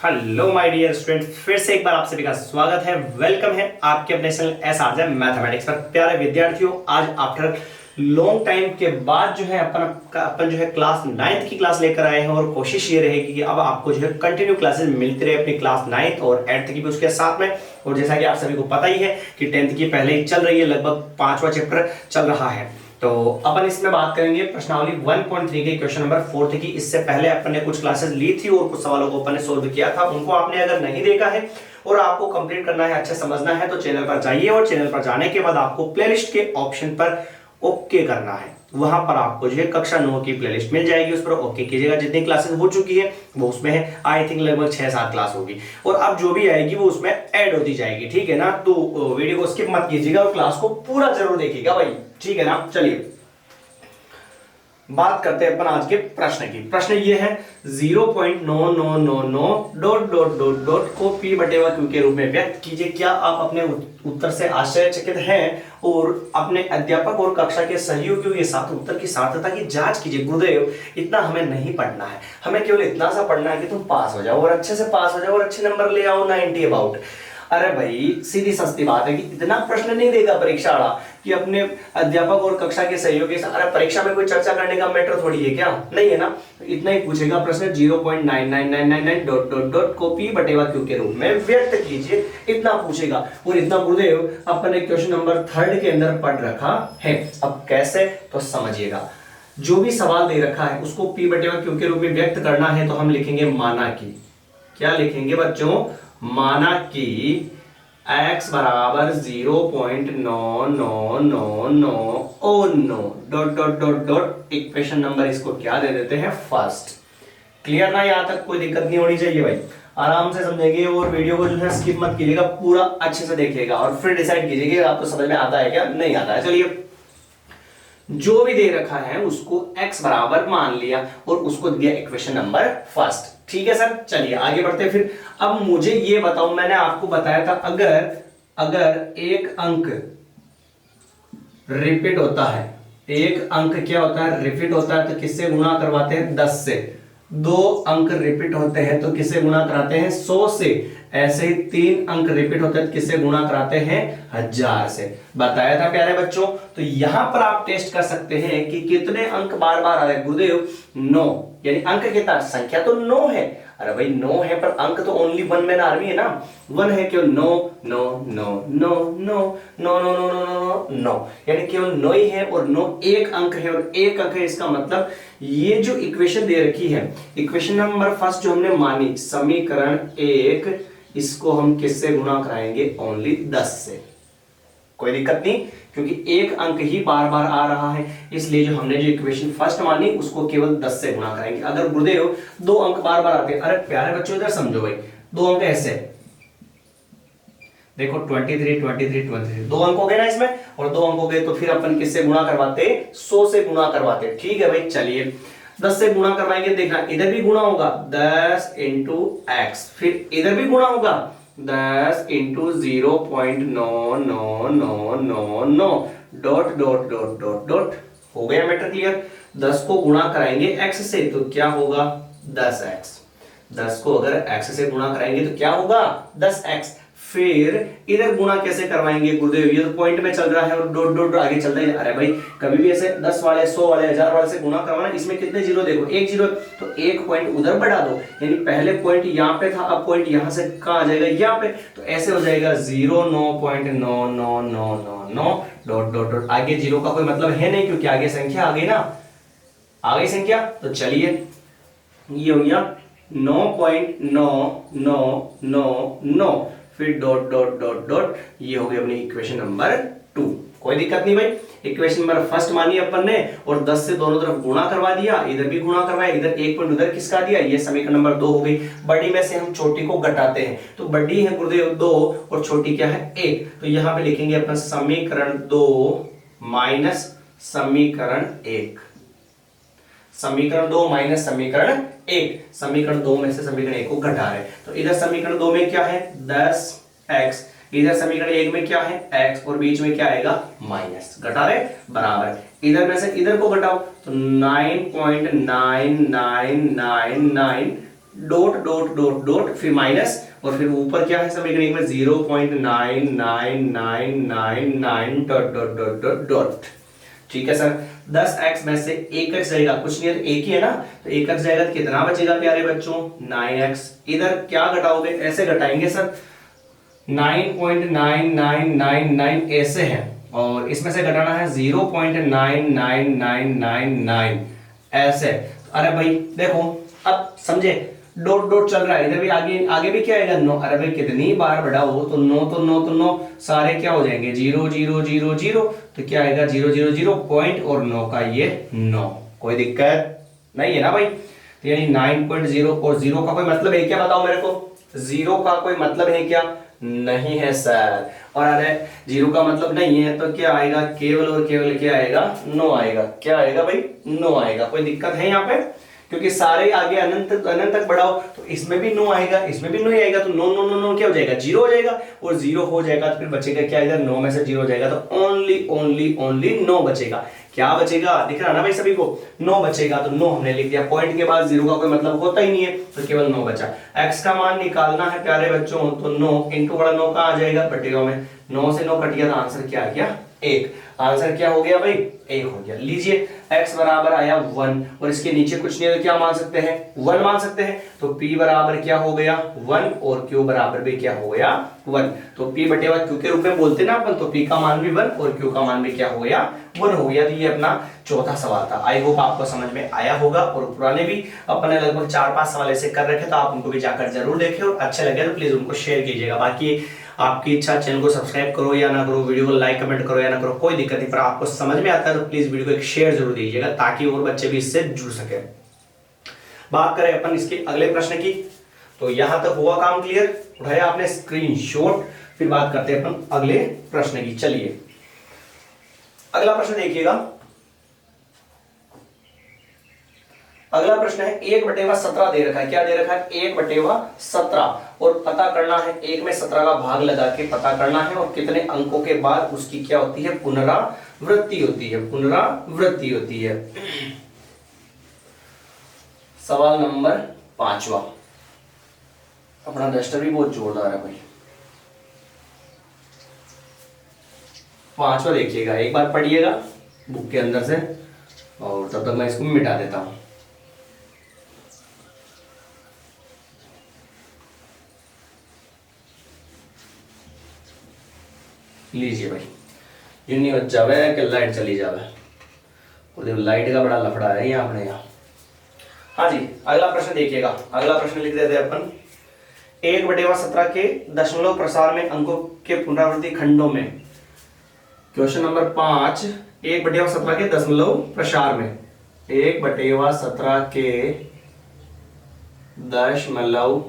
Hello my dear student, फिर से एक बार आप सभी का स्वागत है। वेलकम है आपके अपने चैनल एसआरजे मैथमेटिक्स पर। प्यारे विद्यार्थियों, आज आफ्टर लॉन्ग टाइम के बाद जो है अपन जो है क्लास 9th की क्लास लेकर आए हैं और कोशिश ये रहेगी कि अब आपको जो है कंटिन्यू क्लासेस मिलती रहे अपनी क्लास 9th और 8th की भी उसके साथ में। और जैसा कि आप सभी को पता ही है कि 10th की पहले ही चल रही है, लगभग 5वां चैप्टर चल रहा है। तो अपन इसमें बात करेंगे प्रश्नावली 1.3 के क्वेश्चन नंबर 4 की। इससे पहले अपन ने कुछ क्लासेस ली थी और कुछ सवालों को अपन ने सोल्व किया था। उनको आपने अगर नहीं देखा है और आपको कंप्लीट करना है, अच्छे समझना है, तो चैनल पर जाइए और चैनल पर जाने के बाद आपको प्लेलिस्ट के ऑप्शन पर ओके करना है। वहां पर आपको जो है कक्षा 9 की प्लेलिस्ट मिल जाएगी, उस पर ओके कीजिएगा। जितनी क्लासेस हो चुकी है वो उसमें है, आई थिंक लगभग 6-7 क्लास होगी और अब जो भी आएगी वो उसमें ऐड होती जाएगी, ठीक है ना। तो वीडियो को स्किप मत कीजिएगा और क्लास को पूरा जरूर देखिएगा भाई, ठीक है ना। चलिए बात करते हैं अपन आज के प्रश्न की। प्रश्न ये है 0.9999 डॉट डॉट डॉट डॉट को p बटे q के रूप में व्यक्त कीजिए। क्या आप अपने उत्तर से आश्चर्यचकित हैं और अपने अध्यापक और कक्षा के सहयोगियों के साथ उत्तर की सार्थकता की जांच कीजिए। गुरुदेव, इतना हमें नहीं पढ़ना है, हमें केवल इतना सा पढ़ना है कि तुम पास हो जाओ और अच्छे से पास हो जाओ और अच्छे नंबर ले आओ 90 अबाउट। अरे भाई, सीधी सस्ती बात है कि इतना प्रश्न नहीं देगा परीक्षा वाला कि अपने अध्यापक और कक्षा के सहयोगी से। अरे परीक्षा में कोई चर्चा करने का मैटर थोड़ी है क्या, नहीं है ना। इतना ही पूछेगा प्रश्न 0.9999 डॉट डॉट डॉट को p बटे q के रूप में व्यक्त कीजिए, इतना पूछेगा। और इतना गुरुदेव अपन ने क्वेश्चन नंबर 3 के अंदर पढ़ रखा है। अब कैसे, तो समझिएगा। जो भी सवाल दे रखा है उसको p बटे q के रूप में व्यक्त करना है तो हम लिखेंगे माना कि। क्या लिखेंगे बच्चों? माना कि x बराबर 0.9999 dot dot dot dot equation number, इसको क्या दे देते हैं? फर्स्ट। क्लियर ना? यहां तक कोई दिक्कत नहीं होनी चाहिए भाई, आराम से समझेंगे और वीडियो को जो है स्किप मत कीजिएगा, पूरा अच्छे से देखिएगा और फिर डिसाइड कीजिएगा कि आपको समझ में आता है क्या नहीं आता है। चलिए, जो भी दे रखा है उसको x बराबर मान लिया और उसको दिया इक्वेशन नंबर फर्स्ट, ठीक है सर। चलिए आगे बढ़ते हैं। फिर अब मुझे ये बताओ, मैंने आपको बताया था अगर एक अंक रिपीट होता है, एक अंक क्या होता है? रिपीट होता है तो किससे गुणा करवाते हैं? 10 से। 2 अंक रिपीट होते हैं तो किससे गुणा कराते हैं? 100 से। ऐसे ही 3 अंक रिपीट होते हैं तो किससे गुणा कराते हैं? 1000 से। बताया था प्यारे बच्चों। तो यहां पर आप टेस्ट कर सकते हैं कि कितने अंक बार बार आ रहे हैं। गुरुदेव 9, यानी अंक कितना? संख्या तो 9 है। अरे भाई 9 है पर अंक तो ओनली 1 मैन आर्मी है ना, 1 है। केवल 9 9 9 9 9 9 9 9 9, यानी केवल 9 ही है और 9 एक अंक है और एक अंक है। इसका मतलब ये जो इक्वेशन दे रखी है, इक्वेशन नंबर फर्स्ट जो हमने मानी, समीकरण 1, इसको हम किससे गुणा कराएंगे? ओनली 10 से। कोई दिक्कत नहीं, क्योंकि एक अंक ही बार बार आ रहा है, इसलिए जो हमने जो इक्वेशन फर्स्ट मानी उसको केवल 10 से गुणा कराएंगे। अगर गुरुदेव 2 अंक बार बार आते हैं, अरे प्यारे बच्चों इधर समझो भाई, 2 अंक ऐसे देखो 23 23 23, 2 अंक हो गए ना इसमें, और 2 अंक हो गए तो फिर अपन किससे गुणा करवाते? 100 से गुणा करवाते, ठीक है भाई। चलिए 10 से गुणा करवाएंगे, देखना इधर भी गुणा होगा 10 इंटू एक्स, फिर इधर भी गुणा होगा 10 into 0.9999 dot dot dot dot dot. हो गया मैटर क्लियर। 10 को गुणा कराएंगे x से तो क्या होगा? 10x। 10 को अगर x से गुणा कराएंगे तो क्या होगा? 10x। फिर इधर गुणा कैसे करवाएंगे गुरुदेव? ये तो पॉइंट में चल रहा है और डॉट डॉट आगे चलता है। अरे भाई कभी भी ऐसे 10 वाले 100 वाले 1000 वाले से गुणा करवाना, इसमें कितने जीरो देखो, एक जीरो, तो एक पॉइंट उधर बढ़ा दो, यानी पहले पॉइंट यहाँ पे था, अब पॉइंट यहाँ से कहाँ आ जाएगा? यहाँ पे। तो ऐसे हो जाएगा 0.9999 डॉट डॉट डॉट। आगे जीरो का कोई मतलब है नहीं क्योंकि आगे संख्या आ गई ना, आ गई संख्या। तो चलिए ये हो गया 9.9999, फिर डॉट डॉट डॉट डॉट, ये हो गई अपनी इक्वेशन नंबर 2। कोई दिक्कत नहीं भाई। इक्वेशन नंबर फर्स्ट मानी अपन ने और 10 से दोनों तरफ गुणा करवा दिया, इधर भी गुणा करवाया, इधर एक पॉइंट उधर किसका दिया? ये समीकरण नंबर 2 हो गई। बड़ी में से हम छोटी को घटाते हैं, तो बड़ी है गुरुदेव 2 और छोटी क्या है? 1। तो यहां पे लिखेंगे अपन समीकरण 2 माइनस समीकरण 1। समीकरण 2 माइनस समीकरण 1। समीकरण 2 में से समीकरण 1 को घटा रहे, तो इधर समीकरण 2 में क्या है? 10x, इधर समीकरण 1 में क्या है? x, और बीच में क्या आएगा? माइनस। घटा रहे बराबर, इधर में से इधर को घटाओ तो 9.9999 डॉट डॉट डॉट डॉट फिर माइनस और फिर ऊपर क्या है समीकरण में 0.99999 dot dot dot dot dot. ठीक है सर। 10x में से 1x जाएगा, कुछ नहीं है तो एक ही है ना, तो 1x जाएगा तो कितना बचेगा प्यारे बच्चों 9x। इधर क्या घटाओगे, ऐसे घटाएंगे सर 9.9999 ऐसे है और इसमें से घटाना है 0.99999 ऐसे। अरे भाई देखो अब समझे, डॉट डॉट चल रहा है इधर भी, आगे आगे भी क्या आएगा 9। अरे भाई कितनी बार बढ़ाओ तो 9 तो 9 तो 9 सारे क्या हो जाएंगे 0 0 0 0, तो क्या आएगा 0 0 0 पॉइंट और 9 का ये 9। कोई दिक्कत नहीं है ना भाई, तो यानी 9.0 और 0 का कोई मतलब है क्या, बताओ मेरे को। 0 का कोई मतलब है क्या, नहीं है सर। और अरे 0 का मतलब नहीं है तो क्या आएगा, केवल और केवल क्या आएगा 9 आएगा। क्या आएगा भाई 9 आएगा। कोई दिक्कत है यहाँ पे, क्योंकि सारे आगे अनंत तक बढ़ाओ तो इसमें भी 9 आएगा, इसमें भी 9 आएगा, तो 9 9 9 9 क्या हो जाएगा 0 हो जाएगा, और 0 हो जाएगा तो फिर बचेगा क्या, इधर 9 में से 0 हो जाएगा तो ओनली ओनली ओनली 9 बचेगा। क्या बचेगा दिख रहा ना भाई सभी को, 9 बचेगा। तो 9 हमने लिख दिया, पॉइंट के बाद 0 का कोई मतलब होता ही नहीं है, तो केवल 9 बचा। x का मान निकालना है प्यारे बच्चों, तो 9 इंटू बड़ा 9 का आ जाएगा बटेगा में, 9 से 9 कट गया तो आंसर क्या आ गया 1। आंसर क्या हो गया भाई 1 हो गया। लीजिए x बराबर आया 1 और इसके नीचे कुछ नहीं है तो क्या मान सकते हैं 1 मान सकते हैं, तो p बराबर क्या हो गया 1 और q बराबर भी क्या हो गया 1। तो p बटे q के रूप में बोलते ना अपन, तो p का मान भी 1 और q का मान भी क्या हो गया 1 हो गया। तो ये अपना चौथा सवाल था। आई होप आपको समझ में आया होगा, और पुराने भी अपने लगभग 4-5 सवाल ऐसे कर रखे, तो आप उनको भी जाकर जरूर देखें और अच्छे लगे तो प्लीज उनको शेयर कीजिएगा। बाकी आपकी इच्छा, चैनल को सब्सक्राइब करो या ना करो, वीडियो को लाइक कमेंट करो या ना करो, कोई दिक्कत नहीं, पर आपको समझ में आता है तो प्लीज वीडियो को एक शेयर जरूर दीजिएगा ताकि और बच्चे भी इससे जुड़ सके। बात करें अपन इसके अगले प्रश्न की, तो यहां तक हुआ काम क्लियर, उठाया आपने स्क्रीनशॉट। फिर बात करते हैं अपन अगले प्रश्न की। चलिए अगला प्रश्न देखिएगा। अगला प्रश्न है 1/17 दे रखा है। क्या दे रखा है 1/17, और पता करना है 1 में 17 का भाग लगा के पता करना है, और कितने अंकों के बाद उसकी क्या होती है पुनरावृत्ति होती है, पुनरावृत्ति होती है। सवाल नंबर 5वां। अपना डस्टर भी बहुत जोरदार है भाई। 5वां देखिएगा, एक बार पढ़िएगा बुक के अंदर से, और तब तक मैं इसको मिटा देता हूं। लीजिए भाई, यूं नहीं हो जावे कि लाइट चली जावे, और लाइट का बड़ा लफड़ा है यहाँ अपने यहाँ। हाँ जी, अगला प्रश्न देखिएगा। अगला प्रश्न लिख देते हैं अपन 1/17 के दशमलव प्रसार में अंकों के पुनरावृत्ति खंडों में। क्वेश्चन नंबर 5, 1/17 के दशमलव प्रसार में, 1/17 के दशमलव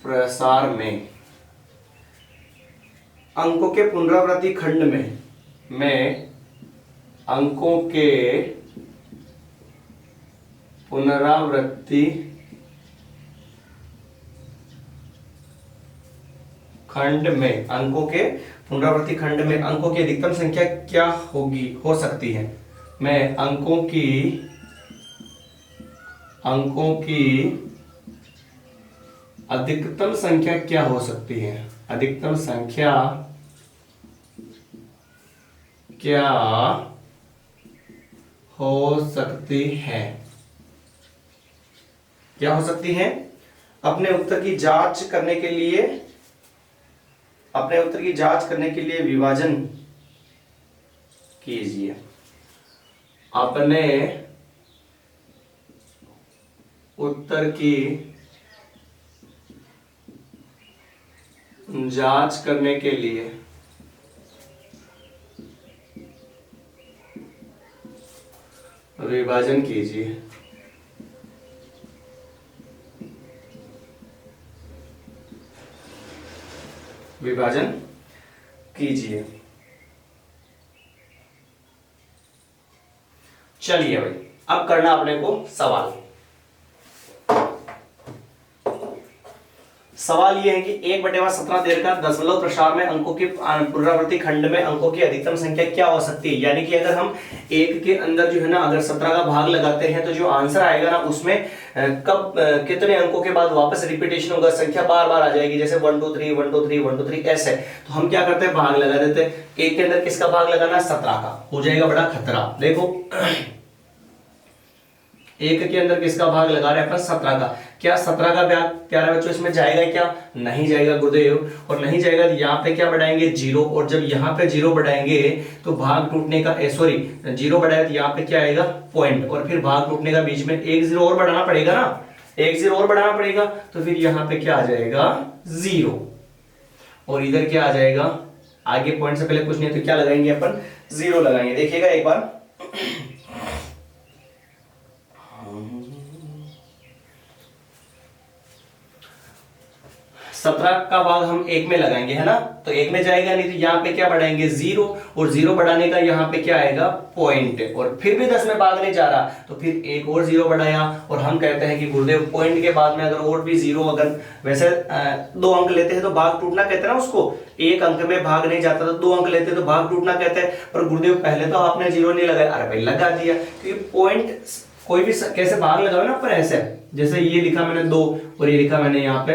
प्रसार में अंकों के पुनरावृत्ति खंड में अंकों के पुनरावृत्ति खंड में, अंकों के पुनरावृत्ति खंड में अंकों की अधिकतम संख्या क्या होगी, हो सकती है। मैं अंकों की अधिकतम संख्या क्या हो सकती है, अधिकतम संख्या क्या हो सकती है, क्या हो सकती है। अपने उत्तर की जांच करने के लिए, अपने उत्तर की जांच करने के लिए विभाजन कीजिए। अपने उत्तर की जांच करने के लिए विभाजन कीजिए। विभाजन कीजिए। चलिए भाई, अब करना अपने को सवाल। सवाल ये है कि 1/17 देर का दशमलव प्रसार में अंकों की पुनरावृत्ति खंड में अंकों की अधिकतम संख्या क्या हो सकती है। यानी कि अगर हम एक के अंदर जो है ना अगर 17 का भाग लगाते हैं तो जो आंसर आएगा ना उसमें कब कितने अंकों के बाद वापस रिपीटेशन होगा, संख्या बार बार आ जाएगी, जैसे 1 2 3 1 2 3 1 2 3 ऐसे। तो हम क्या करते हैं, भाग लगा देते हैं। एक के अंदर किसका भाग लगाना, 17 का, हो जाएगा बड़ा खतरा। देखो एक के अंदर किसका भाग लगा रहे हैं अपन, 17 का। क्या 17 का भाग प्यारे बच्चों इसमें जाएगा क्या, नहीं जाएगा गुरुदेव, और नहीं जाएगा तो यहाँ पे क्या बढ़ाएंगे 0, और जब यहाँ पे 0 बढ़ाएंगे तो भाग टूटने का सॉरी 0 बढ़ाया तो यहाँ पे क्या आएगा पॉइंट, और फिर भाग टूटने का बीच में 1 0 और बढ़ाना पड़ेगा ना, 1 0 और बढ़ाना पड़ेगा, तो फिर यहाँ पे क्या आ जाएगा 0, और इधर क्या आ जाएगा, आगे पॉइंट से पहले कुछ नहीं तो क्या लगाएंगे अपन 0 लगाएंगे। देखिएगा एक बार 17 का भाग हम 1 में लगाएंगे, है ना, तो 1 में जाएगा नहीं तो यहाँ पे क्या बढ़ाएंगे 0, और 0 बढ़ाने का यहाँ पे क्या आएगा पॉइंट, और फिर भी 10 में भाग नहीं जा रहा तो फिर एक और 0 बढ़ाया, और हम कहते हैं कि गुरुदेव पॉइंट के बाद में अगर और भी 0, अगर वैसे 2 अंक लेते हैं तो भाग टूटना कहते हैं ना उसको, एक अंक में भाग नहीं जाता तो 2 अंक लेते हैं तो भाग टूटना कहते हैं, पर गुरुदेव पहले तो आपने 0 नहीं लगाया, अरे भाई लगा दिया, क्योंकि पॉइंट कोई भी कैसे भाग लगाओ ना पर ऐसे, जैसे ये लिखा मैंने 2 और ये लिखा मैंने यहाँ पे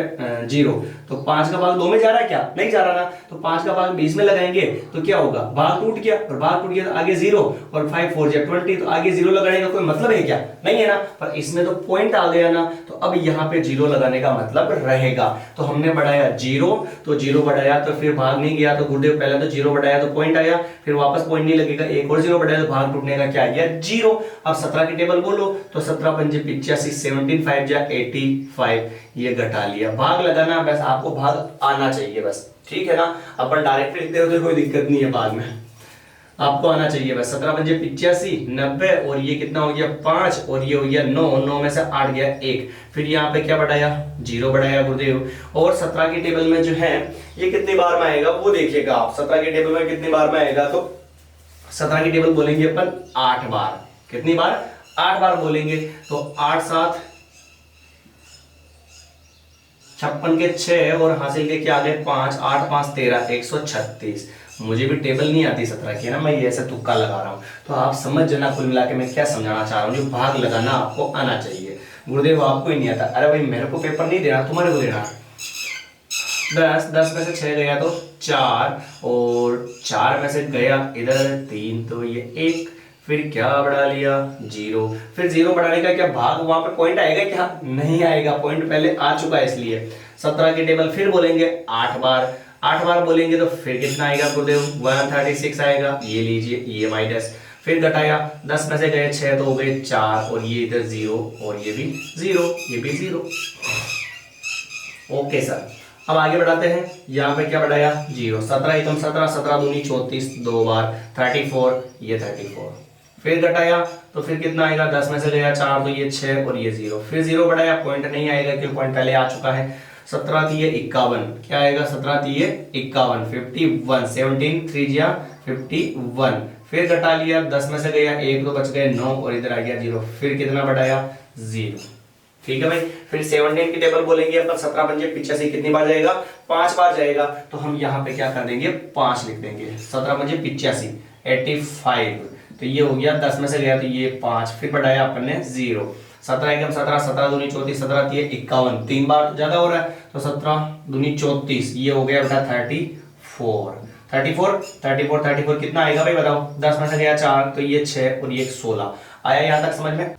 0, तो 5 का भाग 2 में जा रहा है क्या, नहीं जा रहा ना, तो 5 का भाग 20 में लगाएंगे तो क्या होगा, भाग टूट गया, और भाग टूट गया तो आगे 0, और 5 4 जा 20, तो आगे 0 लगाने का कोई मतलब है क्या, नहीं है ना, पर इसमें तो पॉइंट आ गया ना, तो अब यहाँ पे 0 लगाने का मतलब रहेगा। तो हमने बढ़ाया 0, तो 0 बढ़ाया तो फिर भाग नहीं गया, तो गुरुदेव पहले तो 0 बढ़ाया तो पॉइंट आया, फिर वापस पॉइंट नहीं लगेगा, एक और 0 बढ़ाया तो भाग टूटने का क्या आ गया 0। अब 17 की टेबल बोलो तो 17 पंजे 85, 17 5 जा 85, ये घटा लिया, भाग लगाना बस आपको भाग आना चाहिए बस, ठीक है ना, अपन डायरेक्ट लिखते हो तो कोई दिक्कत नहीं है, भाग में आपको आना चाहिए बस। 17 पंजे 85 90, और ये कितना हो गया 5, और ये हो गया 9, 9 में से 8 गया 1, फिर यहाँ पे क्या बढ़ाया 0 बढ़ाया गुरुदेव, और 17 की टेबल में जो है ये कितनी बार में आएगा वो देखिएगा आप, 17 की टेबल में कितनी बार में आएगा, तो 17 की टेबल बोलेंगे अपन 8 बार, कितनी बार 8 बार बोलेंगे, तो 8 7 56 के 6, और हासिल के क्या आ गए 5, 8 5 13 136। मुझे भी टेबल नहीं आती 17 की ना, मैं ये ऐसा तुक्का लगा रहा हूँ, तो आप समझ जाना कुल मिला के मैं क्या समझाना चाह रहा हूँ, जो भाग लगाना आपको आना चाहिए। गुरुदेव आपको ही नहीं आता, अरे भाई मेरे को पेपर नहीं देना, तुम्हारे को देना। 10 में से 6 गया तो 4, और 4 में से गया इधर 3, तो ये 1, फिर क्या बढ़ा लिया 0, फिर 0 बढ़ाने का क्या भाग वहां पे पॉइंट आएगा क्या, नहीं आएगा, पॉइंट पहले आ चुका है इसलिए। 17 की टेबल फिर बोलेंगे 8 बार, 8 बार बोलेंगे तो फिर कितना आएगा गुरुदेव 136 आएगा, ये लीजिए ये माइनस, फिर घटाया 10 में से गए 6 तो हो गए 4, और ये इधर 0, और ये भी 0, ये भी 0। ओके सर, अब आगे बढ़ाते हैं, यहाँ पे क्या बढ़ाया 0, 17 एकम 17, 17 दूनी 34, 2 बार 34, ये 34, फिर घटाया तो फिर कितना आएगा 10 में से गया 4, तो ये 6, और ये 0, फिर 0 बढ़ाया, पॉइंट नहीं आएगा क्योंकि पॉइंट पहले आ चुका है। 17 3 51, क्या आएगा 17 3 51, 51, 17 3 जा 51, फिर घटा लिया 10 में से गया 1, तो बच गए 9, और इधर आ गया 0, फिर कितना बढ़ाया 0, ठीक है भाई। फिर 17 की टेबल बोलेंगे अपन, 17 पंजे 85 कितनी बार जाएगा 5 बार जाएगा, तो हम यहाँ पे क्या कर देंगे 5 लिख देंगे, 17 पंजे 85 85, तो ये हो गया 10 में से गया तो ये 5, फिर बढ़ाया अपन ने 0, 17 एकम 17, 17 दूनी 34, 17 3 51, 3 बार ज्यादा हो रहा है, तो 17 दूनी 34, ये हो गया बेटा 34 कितना आएगा भाई बताओ, 10 में से गया 4, तो ये 6, और ये 16 आया, यहां तक समझ में।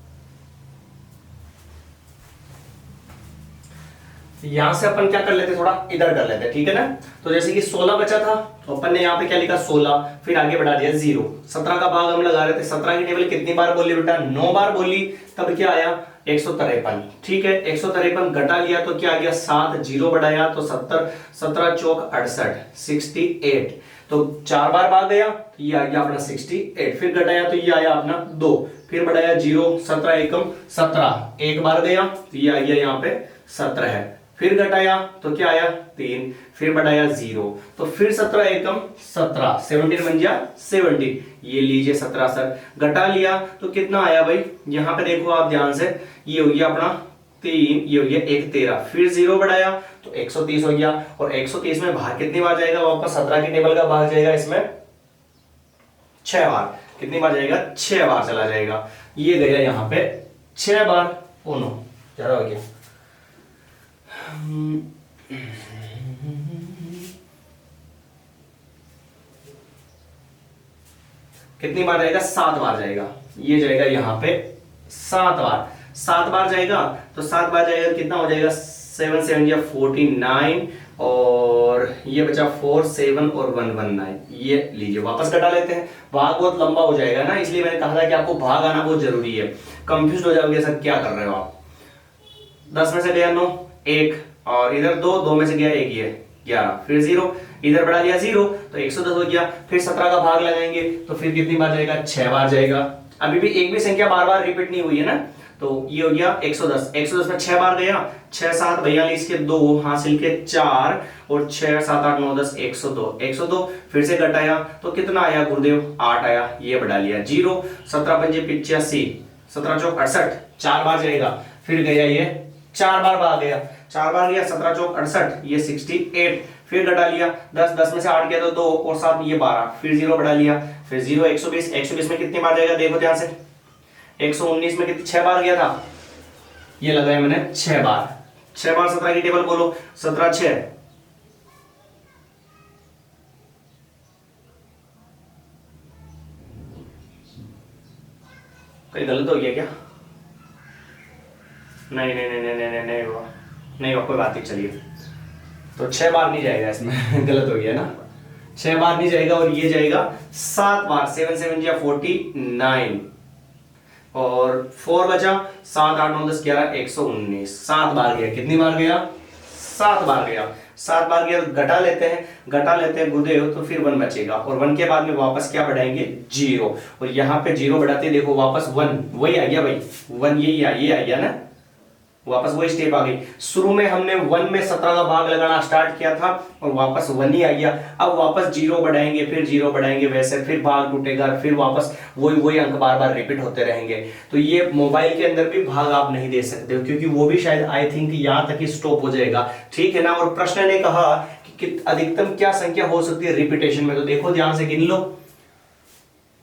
यहां से अपन क्या कर लेते, थोड़ा इधर कर लेते, ठीक है ना, तो जैसे कि 16 बचा था तो अपन ने यहाँ पे क्या लिखा 16, फिर आगे बढ़ा दिया 0, 17 का भाग हम लगा रहे थे, 17 की टेबल कितनी बार बोली बेटा 9 बार बोली, तब क्या आया 153, ठीक है, 153 घटा लिया तो क्या आ गया 7, 0 बढ़ाया तो 70, 17 चौक 68 68, तो 4 बार भाग गया तो ये आ गया अपना 68, फिर घटाया तो ये आया अपना 2, फिर बढ़ाया 0, 17 एकम 17, 1 बार गया तो ये आ गया यहाँ पे 17 है, फिर घटाया तो क्या आया 3, फिर बढ़ाया 0, तो फिर 17 एकम 17, 17 बन गया 70, ये लीजिए 17 सर, घटा लिया तो कितना आया भाई, यहाँ पे देखो आप ध्यान से, ये हो गया अपना 3, ये हो गया 1 13, फिर 0 बढ़ाया तो 130 हो गया। और 130 में बाहर कितनी बार जाएगा वापस? 17 की टेबल का भाग जाएगा इसमें 6 बार। कितनी बार जाएगा? 6 बार चला जाएगा। ये गया यहां पे 6 बार। ओ नो, ज्यादा हो गया। कितनी बार जाएगा? 7 बार जाएगा। ये जाएगा यहाँ पे 7 बार। 7 बार जाएगा तो 7 बार जाएगा कितना हो जाएगा? 7 7 या 49, और ये बचा 4 7 और 1 1 9। ये लीजिए वापस घटा लेते हैं। भाग बहुत लंबा हो जाएगा ना, इसलिए मैंने कहा था कि आपको भाग आना बहुत जरूरी है। कंफ्यूज हो जाओगे सर क्या कर रहे हो आप। 10 में से गया 9, 1, और इधर 2, 2 में से गया 1, ये 11, फिर 0, इधर बढ़ा लिया 0 तो 110 हो गया। फिर 17 का भाग लगाएंगे तो फिर कितनी बार जाएगा? 6 बार जाएगा। अभी भी एक भी संख्या बार बार रिपीट नहीं हुई है ना, तो ये हो गया 110। 110 में 6 बार गया, 6 7 42 के 2, हासिल के 4, और 6 7 8 9 10 102। 102 फिर से घटाया तो कितना आया गुरुदेव? 8 आया। ये बढ़ा लिया 0। 17 पंजे 85, 17 चौक 68, 4 बार जाएगा। फिर गया ये 4 बार भाग गया, 4 बार गया, 17 चौक 68, ये 68। फिर घटा लिया 10, 10 में से 8 गया तो 2, और 7 ये 12, फिर 0 बढ़ा लिया, फिर 0 120। 120 में कितनी बार जाएगा? देखो ध्यान से। 119 में कितनी 6 बार गया था? ये लगाया मैंने 6 बार। 6 बार 17 की टेबल बोलो। 17 6, कहीं गलत हो गया क्या? नहीं नहीं नहीं नहीं नहीं नहीं हुआ, नहीं हुआ, कोई बात नहीं। चलिए, तो 6 बार नहीं जाएगा इसमें गलत हो गया ना, 6 बार नहीं जाएगा। और ये जाएगा 7 बार। 7 7 या 49, और 4 बचा, 7 8 9 10 11 119। 7 बार गया। कितनी बार गया? 7 बार गया। 7 बार गया तो घटा लेते हैं, घटा लेते हैं गुरुदेव, तो फिर 1 बचेगा, और 1 के बाद में वापस क्या बढ़ाएंगे? 0। और यहाँ पे 0 बढ़ाते देखो वापस 1, वही आ गया भाई, 1 यही आ गया ना, वापस वही स्टेप आ गई। शुरू में हमने 1 में 17 का भाग लगाना स्टार्ट किया था और वापस 1 ही आ गया। अब वापस 0 बढ़ाएंगे, फिर 0 बढ़ाएंगे, वैसे फिर भाग टूटेगा, फिर वापस वही अंक बार बार रिपीट होते रहेंगे। तो ये मोबाइल के अंदर भी भाग आप नहीं दे सकते हो, क्योंकि वो भी शायद आई थिंक यहाँ तक ही स्टॉप हो जाएगा। ठीक है ना। और प्रश्न ने कहा कि अधिकतम क्या संख्या हो सकती है रिपीटेशन में, तो देखो ध्यान से गिन लो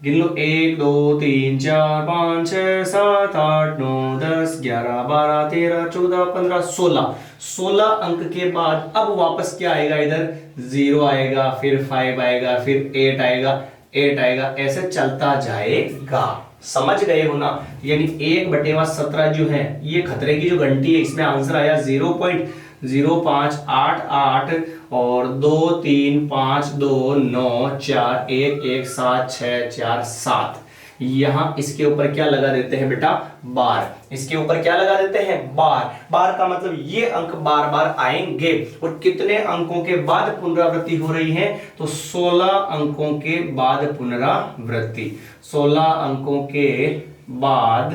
1 2 3 4 5 6 7 8 9 10 11 12 13 14 15 16। 16 अंक के बाद अब वापस क्या आएगा? इधर 0 आएगा, फिर 5 आएगा, फिर 8 आएगा, 8 आएगा, ऐसे चलता जाएगा। समझ गए हो ना? यानी 1/17 जो है ये खतरे की जो घंटी है, इसमें आंसर आया 0.0588 और 2 3 5 2 9 4 1 1 7 6 4 7। यहां इसके ऊपर क्या लगा देते हैं बेटा? बार। इसके ऊपर क्या लगा देते हैं? बार। बार का मतलब ये अंक बार बार आएंगे। और कितने अंकों के बाद पुनरावृत्ति हो रही है? तो 16 अंकों के बाद पुनरावृत्ति। 16 अंकों के बाद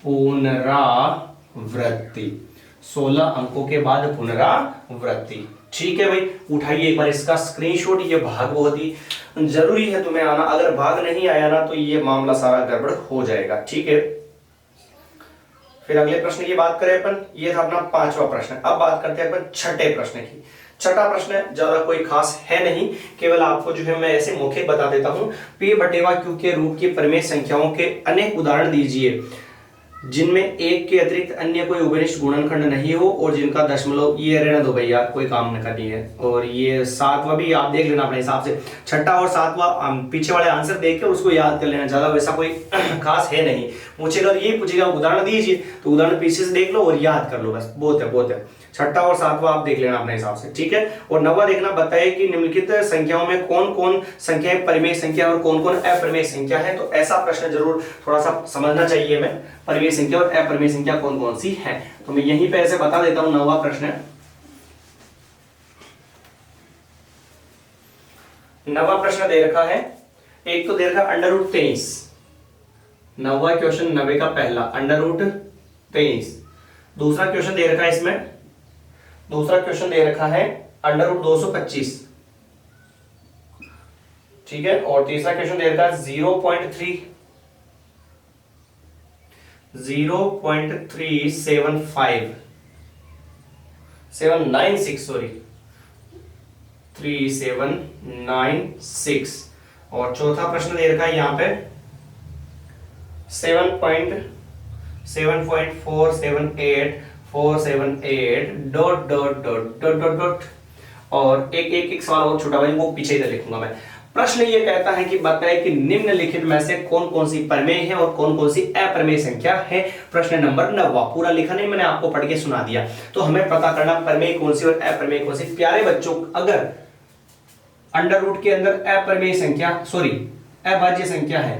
पुनरावृत्ति। 16 अंकों के बाद पुनरावृत्ति। ठीक है भाई, उठाइए एक बार इसका स्क्रीनशॉट। ये भाग बहुत ही जरूरी है तुम्हें आना, अगर भाग नहीं आया ना तो ये मामला सारा गड़बड़ हो जाएगा। ठीक है, फिर अगले प्रश्न की बात करें अपन। ये था अपना 5वां प्रश्न। अब बात करते हैं अपन छठे प्रश्न की। छठा प्रश्न ज्यादा कोई खास है नहीं, केवल आपको जो है मैं ऐसे मौखिक बता देता हूं। p बटेवा q के रूप की परिमेय संख्याओं के अनेक उदाहरण दीजिए जिनमें एक के अतिरिक्त अन्य कोई उभयनिष्ठ गुणनखंड नहीं हो और जिनका दशमलव, ये रहने दो भैया, कोई काम नहीं करनी है। और ये 7वां भी आप देख लेना अपने हिसाब से। छठा और 7वां पीछे वाले आंसर देख के उसको याद कर लेना, ज्यादा वैसा कोई खास है नहीं। पूछेगा तो ये पूछेगा उदाहरण दीजिए, तो उदाहरण पीछे से देख लो और याद कर लो, बस बहुत है बहुत है। छठा और 7वां आप देख लेना अपने हिसाब से। ठीक है। और 9वां देखना, बताए कि निम्नलिखित संख्याओं में कौन कौन संख्याएं परिमेय संख्या और कौन कौन अपरिमेय संख्या है। तो ऐसा प्रश्न जरूर थोड़ा सा समझना चाहिए मैं, परिमेय संख्या और अपरिमेय संख्या कौन कौन सी है। तो मैं यहीं पे ऐसे बता देता हूं। 9वां प्रश्न है, 9वां प्रश्न दे रखा है। एक तो दे रखा √23। 9वां क्वेश्चन 90 का पहला √23। दूसरा क्वेश्चन दे रखा है इसमें, दूसरा क्वेश्चन दे रखा है √225। ठीक है। और तीसरा क्वेश्चन दे रखा है 0.3। 0.3796 सॉरी 3796। और चौथा प्रश्न दे रखा है यहाँ पे 7.478 dot dot dot dot dot dot. और एक सवाल और छोटा भाई, वो पीछे इधर लिखूंगा मैं। प्रश्न ये कहता है कि बताए कि निम्नलिखित में से कौन कौन सी प्रमेय है और कौन कौन सी अप्रमेय संख्या है। प्रश्न नंबर 9। पूरा लिखा नहीं, मैंने आपको पढ़ के सुना दिया। तो हमें पता करना प्रमेय कौन सी और अप्रमेय कौन सी। प्यारे बच्चों, अगर अंडर रूट के अंदर अप्रमेय संख्या सॉरी अभाज्य संख्या है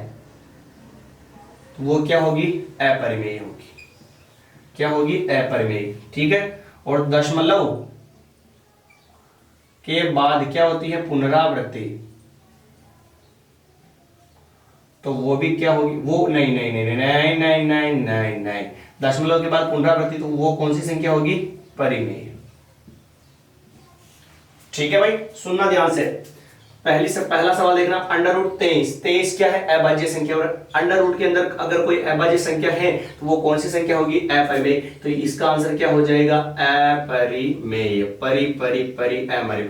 तो वो क्या होगी? अपरिमेय होगी। क्या होगी? अपरिमेय। ठीक है। और दशमलव के बाद क्या होती है? पुनरावृत्ति, तो वो भी क्या होगी? वो नहीं नहीं नहीं नहीं नहीं नहीं नहीं नहीं, दशमलव के बाद पुनरावृत्ति, तो वो कौन सी संख्या होगी? परिमेय। ठीक है भाई, सुनना ध्यान से। पहला सवाल देखना, अंडर रूट 23 क्या है? अभाज्य संख्या। और अंडर रूट के अंदर अगर कोई अभाज्य संख्या है तो वो कौन सी संख्या होगी? अपरिमेय। तो इसका आंसर क्या हो जाएगा? अपरिमेय।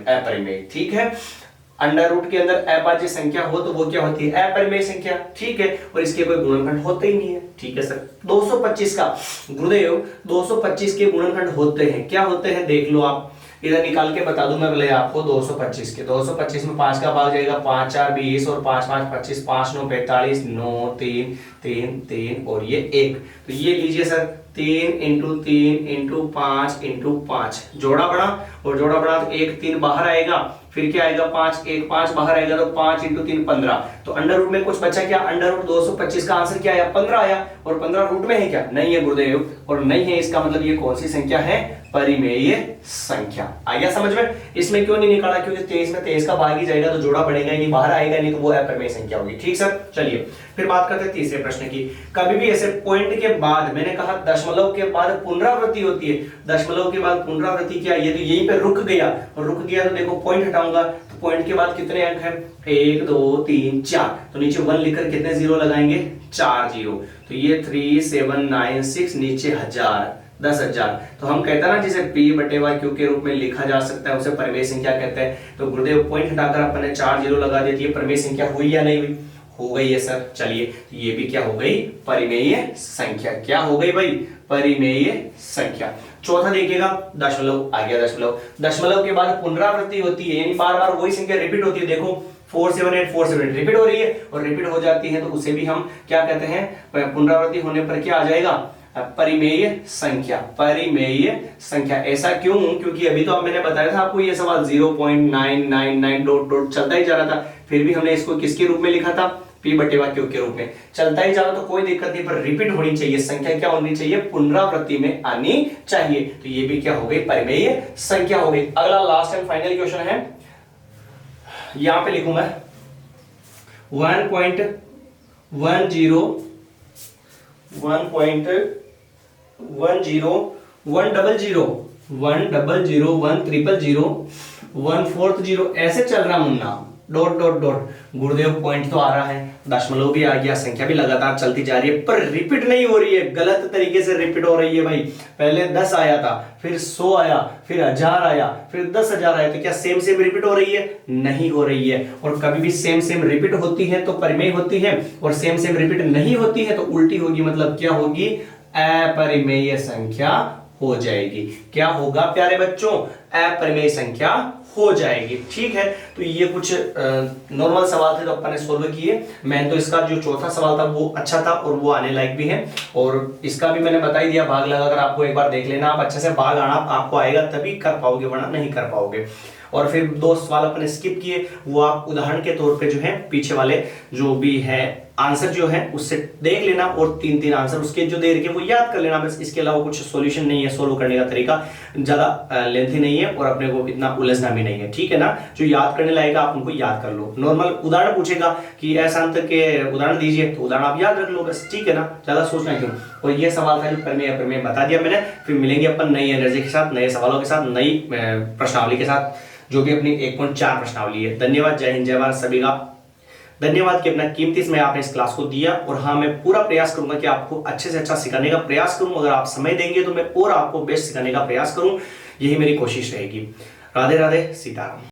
अपरिमेय। ठीक है। अंडर रूट के अंदर अभाज्य संख्या हो तो वो क्या होती है? अपरिमेय संख्या। ठीक है। और इसके कोई गुणनखंड होते ही नहीं है। ठीक है सर। 225 का गुरुदेव 225 के गुणनखंड होते हैं। क्या होते हैं देख लो आप, इधर निकाल के बता दूं मैं पहले आपको। 225 के 225 में 5 का भाग जाएगा, 5 4 20 और 5 5 25, 5 9 45, 9 3 3 3 और ये 1। तो ये लीजिए सर 3 × 3 × 5 × 5 जोड़ा बड़ा, और जोड़ा बड़ा तो 1 3 बाहर आएगा, फिर क्या आएगा? 5 1 5 बाहर आएगा, तो 5 × 3 15। तो अंडर रूट में कुछ बचा क्या? अंडर रूट 225 का आंसर क्या आया? 15 आया। और 15 रूट में है क्या? नहीं है गुरुदेव, और नहीं है, इसका मतलब ये कौन सी संख्या है? परिमेय संख्या। आ गया समझ में? इसमें क्यों नहीं निकाला? क्योंकि 23 में 23 का भाग ही जाएगा तो जोड़ा बढ़ेगा ही नहीं, बाहर आएगा नहीं, तो वो अपरिमेय संख्या होगी। ठीक सर। चलिए फिर बात करते हैं तीसरे प्रश्न की। कभी भी ऐसे पॉइंट के बाद, मैंने कहा दशमलव के बाद पुनरावृत्ति होती है। दशमलव के बाद पुनरावृत्ति क्या? यदि यहीं पे रुक गया, और रुक गया तो देखो पॉइंट हटाऊंगा, तो पॉइंट के बाद कितने अंक हैं? 1 2 3 4। तो नीचे 1 लिखकर कितने जीरो लगाएंगे? 4 जीरो। तो ये 3796, नीचे 1000 10,000। तो हम कहते हैं ना, जिसे P/Q के रूप में लिखा जा सकता है, उसे परिमेय संख्या कहते हैं। तो गुरुदेव पॉइंट हटाकर अपन ने 4 जीरो लगा देती है। परिमेय संख्या हुई या नहीं हुई? हो गई है सर। चलिए तो ये भी क्या हो गई? परिमेय संख्या। क्या हो गई भाई? परिमेय संख्या। चौथा देखिएगा, दशमलव आ गया। दशमलव के बाद पुनरावृत्ति होती है, यानी बार बार वही संख्या रिपीट होती है। देखो 478 रिपीट हो रही है, और रिपीट हो जाती है तो उसे भी हम क्या कहते हैं? पुनरावृत्ति होने पर क्या आ जाएगा? परिमेय संख्या। परिमेय संख्या। ऐसा क्यों? क्योंकि अभी तो मैंने बताया था आपको, ये सवाल 0.999 डॉट डॉट चलता ही जा रहा था, फिर भी हमने इसको किसके रूप में लिखा था? P/Q के रूप में। चलता ही जा रहा तो कोई दिक्कत नहीं, पर रिपीट होनी चाहिए, संख्या क्या होनी चाहिए? पुनरावृत्ति में आनी चाहिए। तो ये भी क्या हो गई? परिमेय संख्या हो गई। अगला लास्ट एंड फाइनल क्वेश्चन है, यहां पे लिखूं मैं 1.10 ऐसे चल रहा मुन्ना, डॉट डॉट डॉट। गुरुदेव पॉइंट तो आ रहा है, दशमलव भी आ गया, संख्या भी लगातार चलती जा रही है, पर रिपीट नहीं हो रही है, गलत तरीके से रिपीट हो रही है भाई। पहले 10 आया था, फिर 100 आया, फिर 1000 आया, फिर 10,000 आया, तो क्या सेम सेम रिपीट हो रही है? नहीं हो रही है। और कभी भी सेम सेम रिपीट होती है तो परिमेय होती है, और सेम सेम रिपीट नहीं होती है तो उल्टी होगी, मतलब क्या होगी? अपरिमेय संख्या हो जाएगी। क्या होगा प्यारे बच्चों? अपरिमेय संख्या हो जाएगी। ठीक है। तो ये कुछ नॉर्मल सवाल थे तो अपन ने सोल्व किए। मैं तो इसका जो चौथा सवाल था वो अच्छा था, और वो आने लायक भी है, और इसका भी मैंने बता ही दिया, भाग लगाकर आपको एक बार देख लेना। आप अच्छे से भाग आना आपको आएगा, तभी कर पाओगे, वरना नहीं कर पाओगे। और फिर 2 सवाल अपने स्किप किए, वो आप उदाहरण के तौर पे जो है पीछे वाले जो भी है आंसर जो है उससे देख लेना, और 3 आंसर उसके जो दे रखे वो याद कर लेना बस। इसके अलावा कुछ सॉल्यूशन नहीं है, सोल्व करने का तरीका ज्यादा लेंथी नहीं है, और अपने को इतना उलझना भी नहीं है। ठीक है ना? जो याद करने लायक आप उनको याद कर लो। नॉर्मल उदाहरण पूछेगा कि ऐसा अंत के उदाहरण दीजिए, तो उदाहरण आप याद रख लो बस। ठीक है ना? ज्यादा सोचना क्यों। और ये सवाल था जो परिमेय अपरिमेय बता दिया मैंने। फिर मिलेंगे अपन नई एनर्जी के साथ, नए सवालों के साथ, नई प्रश्नावली के साथ, जो भी अपनी 1.4 प्रश्नावली है। धन्यवाद। जय हिंद, जय भारत सभी का। धन्यवाद कि अपना कीमती समय आपने इस क्लास को दिया। और हाँ, मैं पूरा प्रयास करूंगा कि आपको अच्छे से अच्छा सिखाने का प्रयास करूं। अगर आप समय देंगे तो मैं और आपको बेस्ट सिखाने का प्रयास करूं, यही मेरी कोशिश रहेगी। राधे राधे, सीताराम।